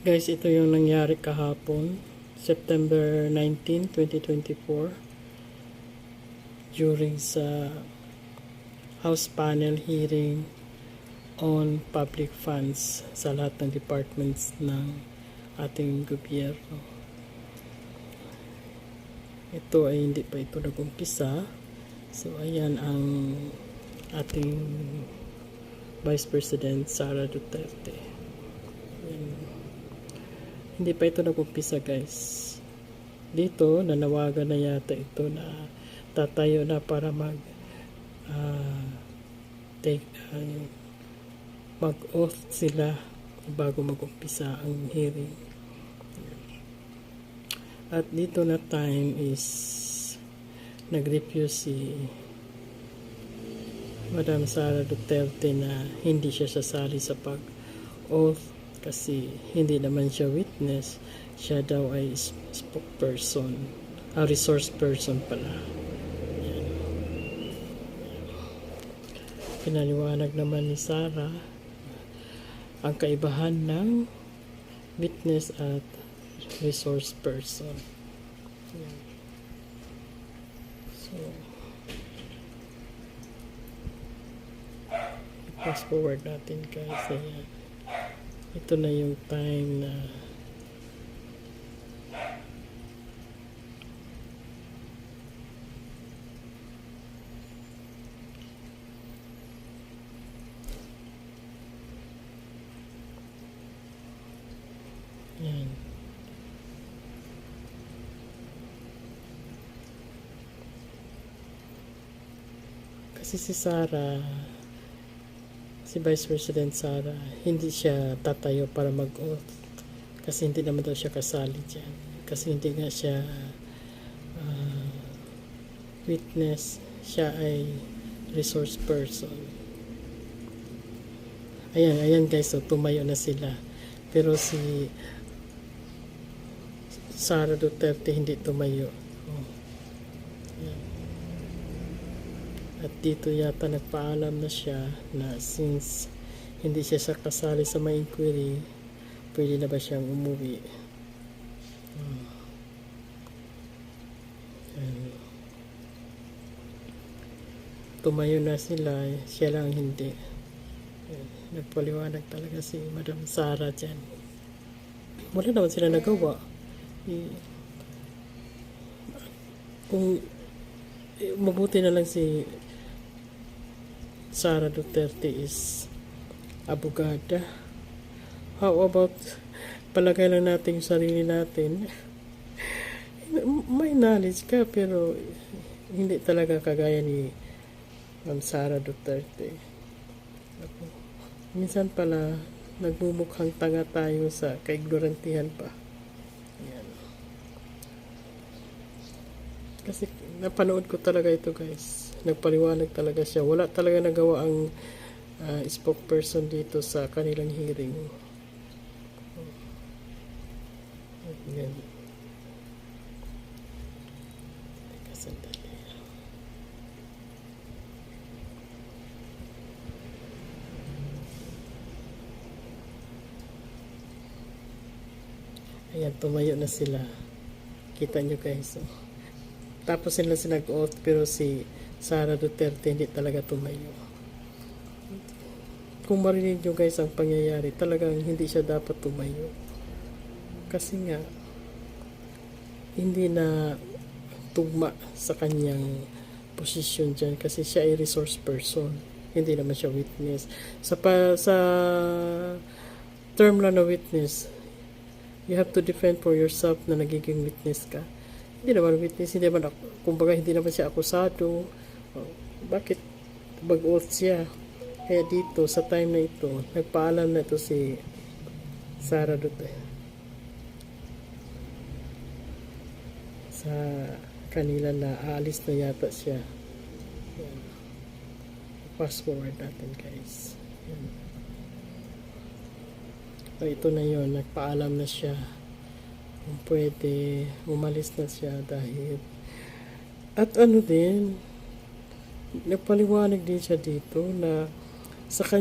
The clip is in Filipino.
Guys, ito yung nangyari kahapon, September 19, 2024, during sa House panel hearing on public funds sa lahat ng departments ng ating gobyerno. Ito ay hindi pa ito nag-umpisa. So, ayan ang ating Vice President Sara Duterte. Ayan. Hindi pa ito nag-umpisa, guys. Dito, nanawagan na yata ito na tatayo na para mag-oath sila bago mag-umpisa ang hearing. At dito na time is nag-refuse si Madam Sara Duterte na hindi siya sasali sa pag-oath kasi hindi naman siya witness, siya daw ay spokesperson, resource person pala. Yan. Pinaliwanag naman ni Sara ang kaibahan ng witness at resource person. Yan. So, fast forward natin guys. Ayan. Ito na yung time na yan. Kasi si Vice President Sara, hindi siya tatayo para mag-oath kasi hindi naman daw siya kasali dyan. Kasi hindi nga siya witness, siya ay resource person. Ayan guys, so tumayo na sila. Pero si Sara Duterte hindi tumayo. At dito yata nagpaalam na siya na since hindi siya kasali sa may inquiry, pwede na ba siyang umuwi. Tumayo na sila, siya lang hindi. Nagpaliwanag talaga si Madam Sara dyan. Wala naman sila nagawa. Kung mabuti na lang si Sara Duterte is abogada. How about palagay lang natin yung sarili natin? May knowledge ka pero hindi talaga kagaya ni Ma'am Sara Duterte. Minsan pala nagmumukhang tanga tayo sa kaignorantihan pa. Ayan. Kasi napanood ko talaga ito guys. Nagpaliwanag talaga siya. Wala talaga nagawa ang spokesperson dito sa kanilang hearing. Ayan. Teka, sandali. Ayan, tumayo na sila. Kita nyo guys. Tapos sila nag-oath pero si Sara Duterte hindi talaga tumayo. Kung marinig nyo guys ang pangyayari, talagang hindi siya dapat tumayo. Kasi nga, hindi na tugma sa kanyang posisyon dyan kasi siya ay resource person. Hindi naman siya witness. Sa term lang na witness, you have to defend for yourself na nagiging witness ka. Hindi naman witness, hindi naman, kumbaga hindi naman siya akusado. Bakit mag-oath siya? Kaya dito, sa time na ito, nagpaalam na ito si Sara Duterte sa kanila na aalis na yata siya. Yan. Fast forward natin guys. Yan. So, ito na yon, nagpaalam na siya kung pwede umalis na siya dahil at ano din nagpaliwanag din siya dito na sa kanya